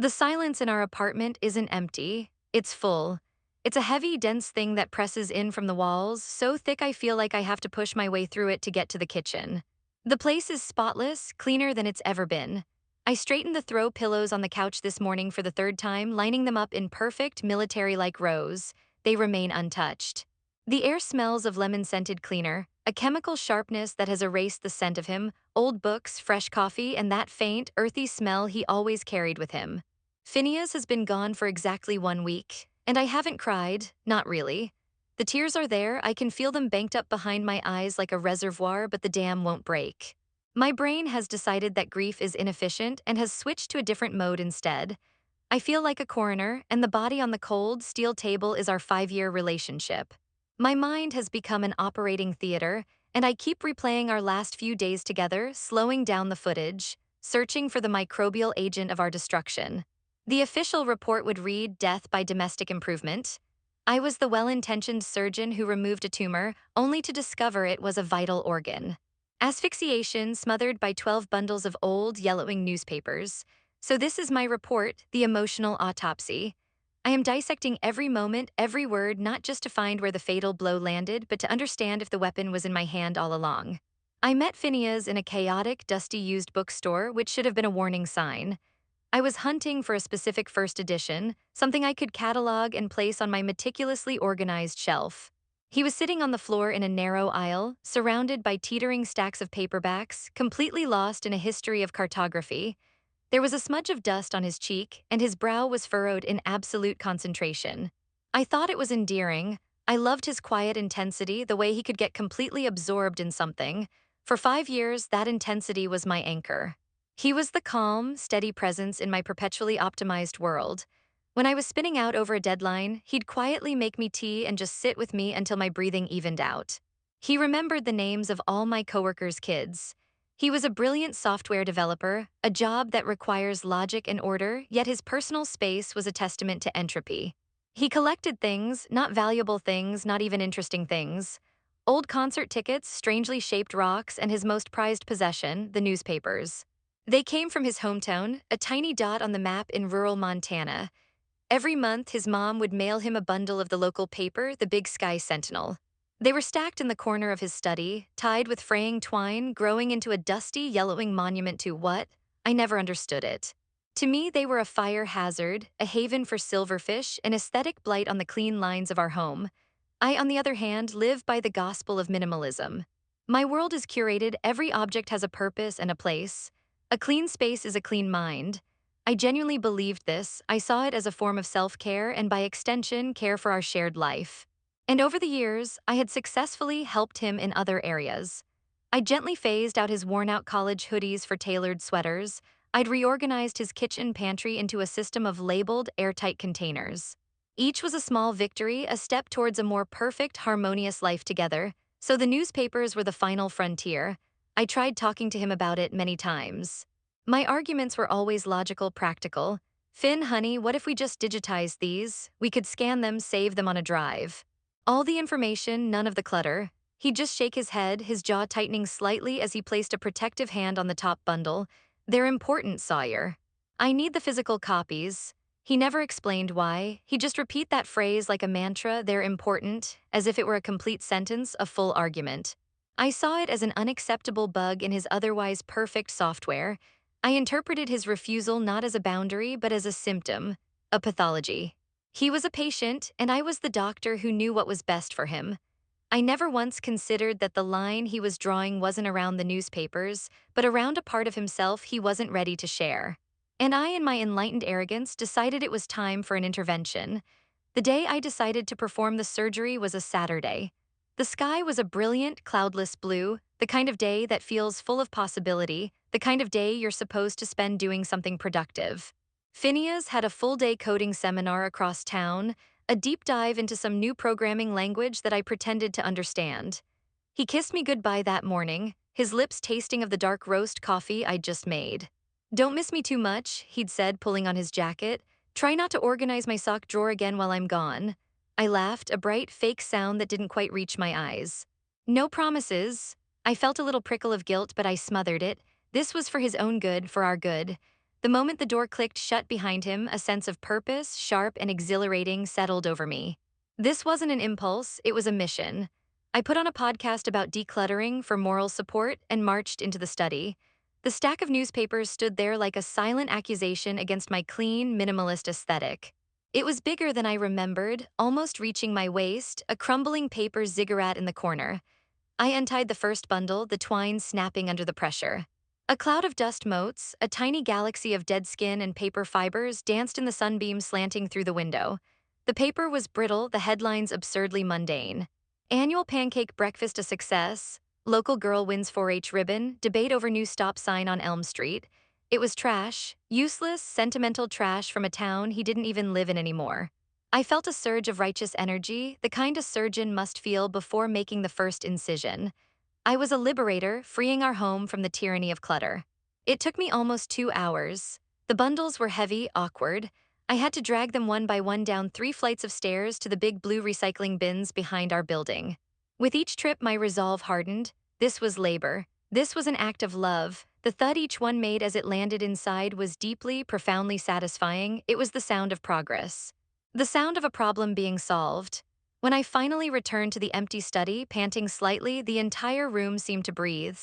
The silence in our apartment isn't empty, it's full. It's a heavy, dense thing that presses in from the walls, so thick I feel like I have to push my way through it to get to the kitchen. The place is spotless, cleaner than it's ever been. I straightened the throw pillows on the couch this morning for the third time, lining them up in perfect, military-like rows. They remain untouched. The air smells of lemon-scented cleaner, a chemical sharpness that has erased the scent of him, old books, fresh coffee, and that faint, earthy smell he always carried with him. Phineas has been gone for exactly 1 week, and I haven't cried, not really. The tears are there, I can feel them banked up behind my eyes like a reservoir, but the dam won't break. My brain has decided that grief is inefficient and has switched to a different mode instead. I feel like a coroner, and the body on the cold, steel table is our 5-year relationship. My mind has become an operating theater, and I keep replaying our last few days together, slowing down the footage, searching for the microbial agent of our destruction. The official report would read death by domestic improvement. I was the well-intentioned surgeon who removed a tumor, only to discover it was a vital organ. Asphyxiation smothered by 12 bundles of old, yellowing newspapers. So this is my report, the emotional autopsy. I am dissecting every moment, every word, not just to find where the fatal blow landed, but to understand if the weapon was in my hand all along. I met Phineas in a chaotic, dusty used bookstore, which should have been a warning sign. I was hunting for a specific first edition, something I could catalog and place on my meticulously organized shelf. He was sitting on the floor in a narrow aisle, surrounded by teetering stacks of paperbacks, completely lost in a history of cartography. There was a smudge of dust on his cheek, and his brow was furrowed in absolute concentration. I thought it was endearing. I loved his quiet intensity, the way he could get completely absorbed in something. For 5 years, that intensity was my anchor. He was the calm, steady presence in my perpetually optimized world. When I was spinning out over a deadline, he'd quietly make me tea and just sit with me until my breathing evened out. He remembered the names of all my coworkers' kids. He was a brilliant software developer, a job that requires logic and order, yet his personal space was a testament to entropy. He collected things, not valuable things, not even interesting things. Old concert tickets, strangely shaped rocks, and his most prized possession, the newspapers. They came from his hometown, a tiny dot on the map in rural Montana. Every month, his mom would mail him a bundle of the local paper, the Big Sky Sentinel. They were stacked in the corner of his study, tied with fraying twine, growing into a dusty, yellowing monument to what? I never understood it. To me, they were a fire hazard, a haven for silverfish, an aesthetic blight on the clean lines of our home. I, on the other hand, live by the gospel of minimalism. My world is curated, every object has a purpose and a place. A clean space is a clean mind. I genuinely believed this. I saw it as a form of self-care and, by extension, care for our shared life. And over the years, I had successfully helped him in other areas. I gently phased out his worn-out college hoodies for tailored sweaters. I'd reorganized his kitchen pantry into a system of labeled, airtight containers. Each was a small victory, a step towards a more perfect, harmonious life together. So the newspapers were the final frontier. I tried talking to him about it many times. My arguments were always logical, practical. Finn, honey, what if we just digitized these? We could scan them, save them on a drive. All the information, none of the clutter. He'd just shake his head, his jaw tightening slightly as he placed a protective hand on the top bundle. They're important, Sawyer. I need the physical copies. He never explained why. He'd just repeat that phrase like a mantra, they're important, as if it were a complete sentence, a full argument. I saw it as an unacceptable bug in his otherwise perfect software. I interpreted his refusal not as a boundary, but as a symptom, a pathology. He was a patient, and I was the doctor who knew what was best for him. I never once considered that the line he was drawing wasn't around the newspapers, but around a part of himself he wasn't ready to share. And I, in my enlightened arrogance, decided it was time for an intervention. The day I decided to perform the surgery was a Saturday. The sky was a brilliant, cloudless blue, the kind of day that feels full of possibility, the kind of day you're supposed to spend doing something productive. Phineas had a full-day coding seminar across town, a deep dive into some new programming language that I pretended to understand. He kissed me goodbye that morning, his lips tasting of the dark roast coffee I'd just made. "Don't miss me too much," he'd said, pulling on his jacket. "Try not to organize my sock drawer again while I'm gone." I laughed, a bright, fake sound that didn't quite reach my eyes. "No promises." I felt a little prickle of guilt, but I smothered it. This was for his own good, for our good. The moment the door clicked shut behind him, a sense of purpose, sharp and exhilarating, settled over me. This wasn't an impulse, it was a mission. I put on a podcast about decluttering for moral support and marched into the study. The stack of newspapers stood there like a silent accusation against my clean, minimalist aesthetic. It was bigger than I remembered, almost reaching my waist, a crumbling paper ziggurat in the corner. I untied the first bundle, the twine snapping under the pressure. A cloud of dust motes, a tiny galaxy of dead skin and paper fibers, danced in the sunbeams slanting through the window. The paper was brittle, the headlines absurdly mundane. Annual pancake breakfast a success, local girl wins 4-H ribbon, debate over new stop sign on Elm Street. It was trash, useless, sentimental trash from a town he didn't even live in anymore. I felt a surge of righteous energy, the kind a surgeon must feel before making the first incision. I was a liberator, freeing our home from the tyranny of clutter. It took me almost 2 hours. The bundles were heavy, awkward. I had to drag them one by one down 3 flights of stairs to the big blue recycling bins behind our building. With each trip, my resolve hardened. This was labor. This was an act of love. The thud each one made as it landed inside was deeply, profoundly satisfying. It was the sound of progress. The sound of a problem being solved. When I finally returned to the empty study, panting slightly, the entire room seemed to breathe.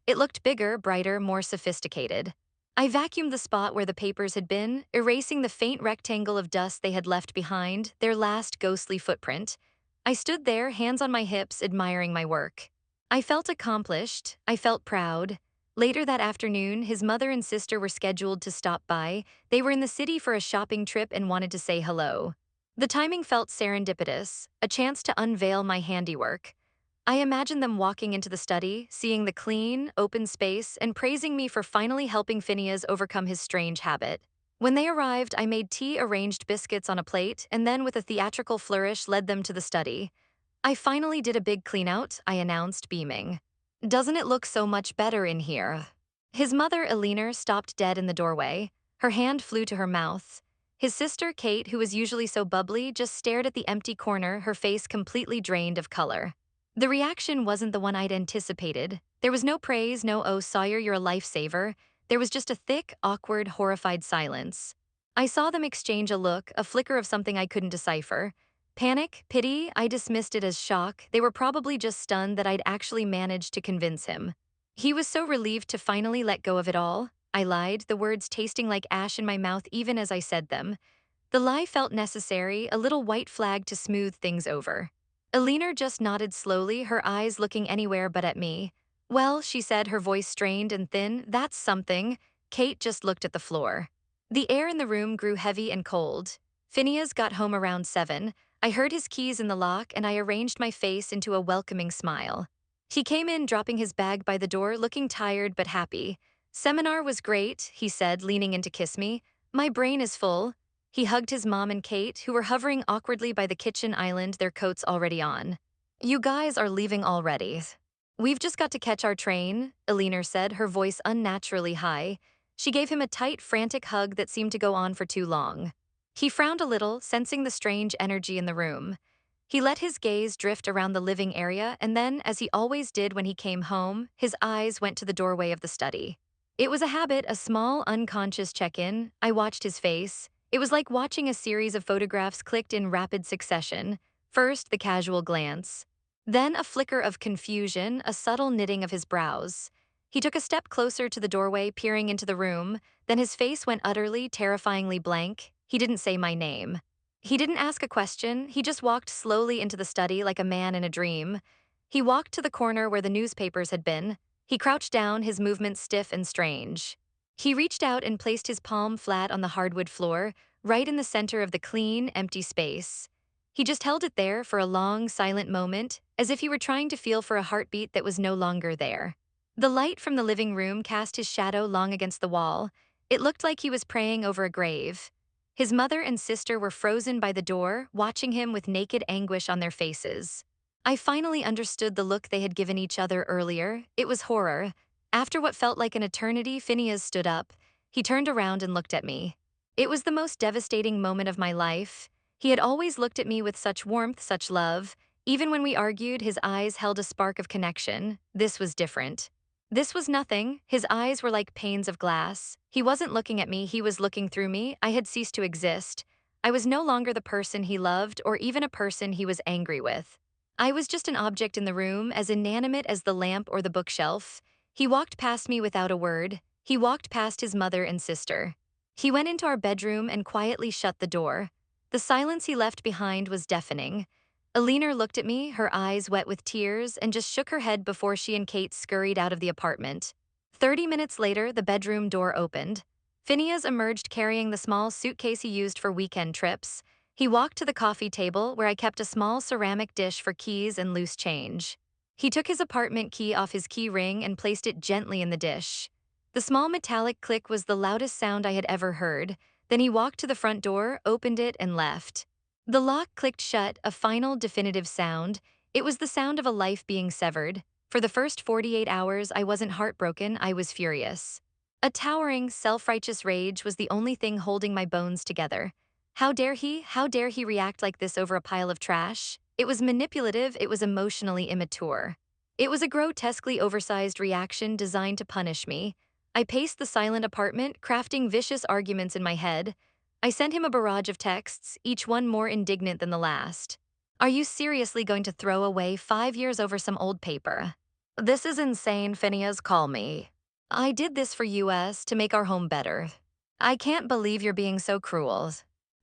It looked bigger, brighter, more sophisticated. I vacuumed the spot where the papers had been, erasing the faint rectangle of dust they had left behind, their last ghostly footprint. I stood there, hands on my hips, admiring my work. I felt accomplished. I felt proud. Later that afternoon, his mother and sister were scheduled to stop by. They were in the city for a shopping trip and wanted to say hello. The timing felt serendipitous, a chance to unveil my handiwork. I imagined them walking into the study, seeing the clean, open space, and praising me for finally helping Phineas overcome his strange habit. When they arrived, I made tea, arranged biscuits on a plate, and then with a theatrical flourish led them to the study. I finally did a big clean-out, I announced, beaming. Doesn't it look so much better in here? His mother, Eleanor, stopped dead in the doorway. Her hand flew to her mouth. His sister, Kate, who was usually so bubbly, just stared at the empty corner, her face completely drained of color. The reaction wasn't the one I'd anticipated. There was no praise, no "oh, Sawyer, you're a lifesaver." There was just a thick, awkward, horrified silence. I saw them exchange a look, a flicker of something I couldn't decipher. Panic, pity, I dismissed it as shock. They were probably just stunned that I'd actually managed to convince him. He was so relieved to finally let go of it all. I lied, the words tasting like ash in my mouth even as I said them. The lie felt necessary, a little white flag to smooth things over. Eleanor just nodded slowly, her eyes looking anywhere but at me. Well, she said, her voice strained and thin, that's something. Kate just looked at the floor. The air in the room grew heavy and cold. Phineas got home around 7. I heard his keys in the lock and I arranged my face into a welcoming smile. He came in, dropping his bag by the door, looking tired but happy. Seminar was great, he said, leaning in to kiss me. My brain is full. He hugged his mom and Kate, who were hovering awkwardly by the kitchen island, their coats already on. You guys are leaving already. We've just got to catch our train, Eleanor said, her voice unnaturally high. She gave him a tight, frantic hug that seemed to go on for too long. He frowned a little, sensing the strange energy in the room. He let his gaze drift around the living area, and then, as he always did when he came home, his eyes went to the doorway of the study. It was a habit, a small, unconscious check-in. I watched his face. It was like watching a series of photographs clicked in rapid succession. First, the casual glance. Then a flicker of confusion, a subtle knitting of his brows. He took a step closer to the doorway, peering into the room. Then his face went utterly, terrifyingly blank. He didn't say my name. He didn't ask a question, he just walked slowly into the study like a man in a dream. He walked to the corner where the newspapers had been. He crouched down, his movements stiff and strange. He reached out and placed his palm flat on the hardwood floor, right in the center of the clean, empty space. He just held it there for a long, silent moment, as if he were trying to feel for a heartbeat that was no longer there. The light from the living room cast his shadow long against the wall. It looked like he was praying over a grave. His mother and sister were frozen by the door, watching him with naked anguish on their faces. I finally understood the look they had given each other earlier. It was horror. After what felt like an eternity, Phineas stood up. He turned around and looked at me. It was the most devastating moment of my life. He had always looked at me with such warmth, such love. Even when we argued, his eyes held a spark of connection. This was different. This was nothing. His eyes were like panes of glass. He wasn't looking at me, he was looking through me. I had ceased to exist. I was no longer the person he loved or even a person he was angry with. I was just an object in the room, as inanimate as the lamp or the bookshelf. He walked past me without a word. He walked past his mother and sister. He went into our bedroom and quietly shut the door. The silence he left behind was deafening. Alina looked at me, her eyes wet with tears, and just shook her head before she and Kate scurried out of the apartment. 30 minutes later, the bedroom door opened. Phineas emerged carrying the small suitcase he used for weekend trips. He walked to the coffee table, where I kept a small ceramic dish for keys and loose change. He took his apartment key off his key ring and placed it gently in the dish. The small metallic click was the loudest sound I had ever heard. Then he walked to the front door, opened it, and left. The lock clicked shut, a final, definitive sound. It was the sound of a life being severed. For the first 48 hours, I wasn't heartbroken, I was furious. A towering, self-righteous rage was the only thing holding my bones together. How dare he react like this over a pile of trash? It was manipulative, it was emotionally immature. It was a grotesquely oversized reaction designed to punish me. I paced the silent apartment, crafting vicious arguments in my head. I sent him a barrage of texts, each one more indignant than the last. Are you seriously going to throw away 5 years over some old paper? This is insane, Phineas, call me. I did this for us to make our home better. I can't believe you're being so cruel.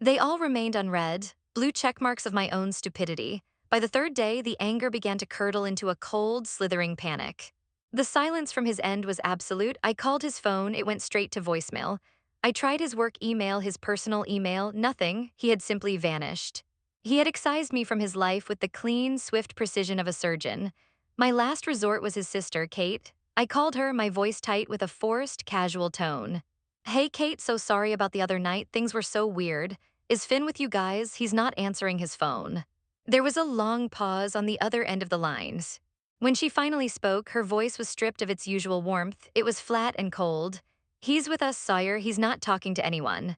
They all remained unread, blue checkmarks of my own stupidity. By the third day, the anger began to curdle into a cold, slithering panic. The silence from his end was absolute. I called his phone, it went straight to voicemail. I tried his work email, his personal email, nothing, he had simply vanished. He had excised me from his life with the clean, swift precision of a surgeon. My last resort was his sister, Kate. I called her, my voice tight with a forced, casual tone. Hey Kate, so sorry about the other night, things were so weird. Is Finn with you guys? He's not answering his phone. There was a long pause on the other end of the lines. When she finally spoke, her voice was stripped of its usual warmth. It was flat and cold. He's with us, Sawyer. He's not talking to anyone.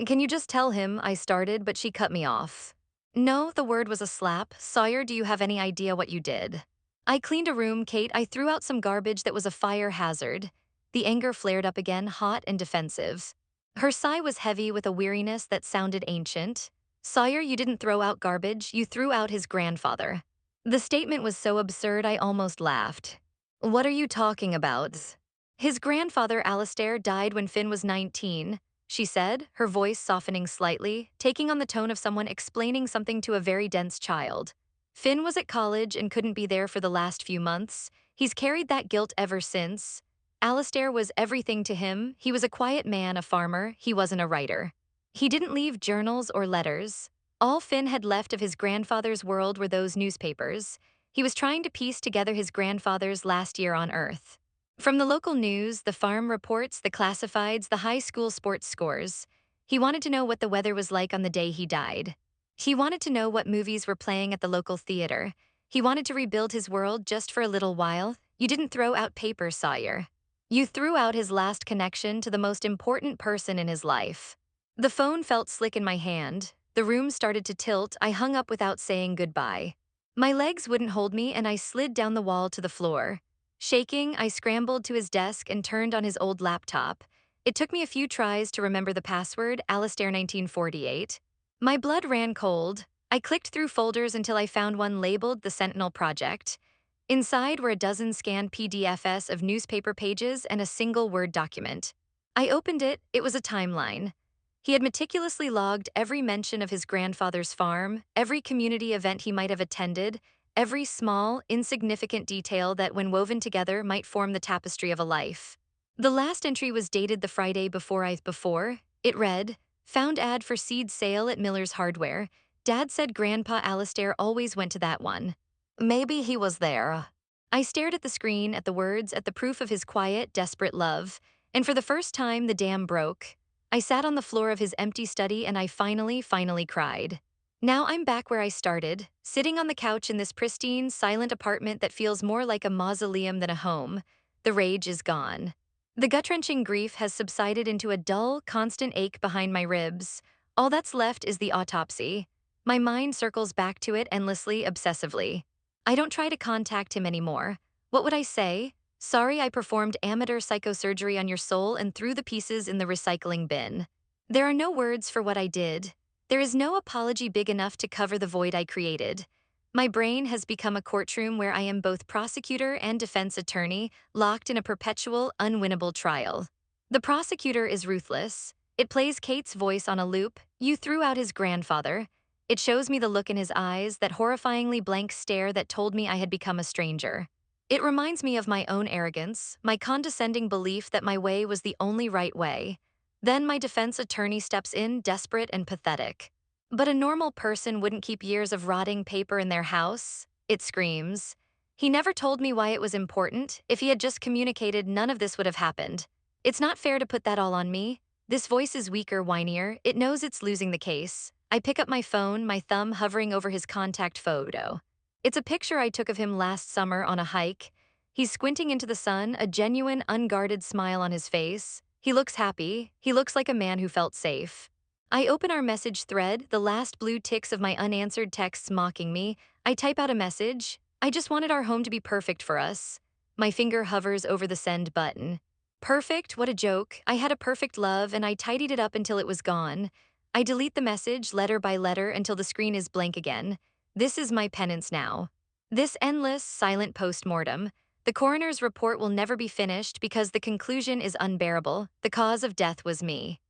Can you just tell him? I started, but she cut me off. No, the word was a slap. Sawyer, do you have any idea what you did? I cleaned a room, Kate. I threw out some garbage that was a fire hazard. The anger flared up again, hot and defensive. Her sigh was heavy with a weariness that sounded ancient. Sawyer, you didn't throw out garbage, you threw out his grandfather. The statement was so absurd I almost laughed. What are you talking about? His grandfather, Alistair, died when Finn was 19, she said, her voice softening slightly, taking on the tone of someone explaining something to a very dense child. Finn was at college and couldn't be there for the last few months. He's carried that guilt ever since. Alistair was everything to him. He was a quiet man, a farmer. He wasn't a writer. He didn't leave journals or letters. All Finn had left of his grandfather's world were those newspapers. He was trying to piece together his grandfather's last year on Earth. From the local news, the farm reports, the classifieds, the high school sports scores. He wanted to know what the weather was like on the day he died. He wanted to know what movies were playing at the local theater. He wanted to rebuild his world just for a little while. You didn't throw out paper, Sawyer. You threw out his last connection to the most important person in his life. The phone felt slick in my hand. The room started to tilt. I hung up without saying goodbye. My legs wouldn't hold me, and I slid down the wall to the floor. Shaking, I scrambled to his desk and turned on his old laptop. It took me a few tries to remember the password, Alistair 1948. My blood ran cold. I clicked through folders until I found one labeled The Sentinel Project. Inside were a dozen scanned PDFs of newspaper pages and a single Word document. I opened it. It was a timeline. He had meticulously logged every mention of his grandfather's farm, every community event he might have attended, every small, insignificant detail that, when woven together, might form the tapestry of a life. The last entry was dated the Friday before. It read, "Found ad for seed sale at Miller's Hardware. Dad said Grandpa Alistair always went to that one. Maybe he was there." I stared at the screen, at the words, at the proof of his quiet, desperate love, and for the first time the dam broke. I sat on the floor of his empty study and I finally cried. Now I'm back where I started, sitting on the couch in this pristine, silent apartment that feels more like a mausoleum than a home. The rage is gone. The gut-wrenching grief has subsided into a dull, constant ache behind my ribs. All that's left is the autopsy. My mind circles back to it endlessly, obsessively. I don't try to contact him anymore. What would I say? Sorry I performed amateur psychosurgery on your soul and threw the pieces in the recycling bin. There are no words for what I did. There is no apology big enough to cover the void I created. My brain has become a courtroom where I am both prosecutor and defense attorney, locked in a perpetual, unwinnable trial. The prosecutor is ruthless. It plays Kate's voice on a loop. You threw out his grandfather. It shows me the look in his eyes, that horrifyingly blank stare that told me I had become a stranger. It reminds me of my own arrogance, my condescending belief that my way was the only right way. Then my defense attorney steps in, desperate and pathetic. But a normal person wouldn't keep years of rotting paper in their house, it screams. He never told me why it was important. If he had just communicated, none of this would have happened. It's not fair to put that all on me. This voice is weaker, whinier. It knows it's losing the case. I pick up my phone, my thumb hovering over his contact photo. It's a picture I took of him last summer on a hike. He's squinting into the sun, a genuine, unguarded smile on his face. He looks happy. He looks like a man who felt safe. I open our message thread, the last blue ticks of my unanswered texts mocking me. I type out a message. I just wanted our home to be perfect for us. My finger hovers over the send button. Perfect? What a joke. I had a perfect love and I tidied it up until it was gone. I delete the message letter by letter until the screen is blank again. This is my penance now. This endless, silent postmortem. The coroner's report will never be finished because the conclusion is unbearable. The cause of death was me.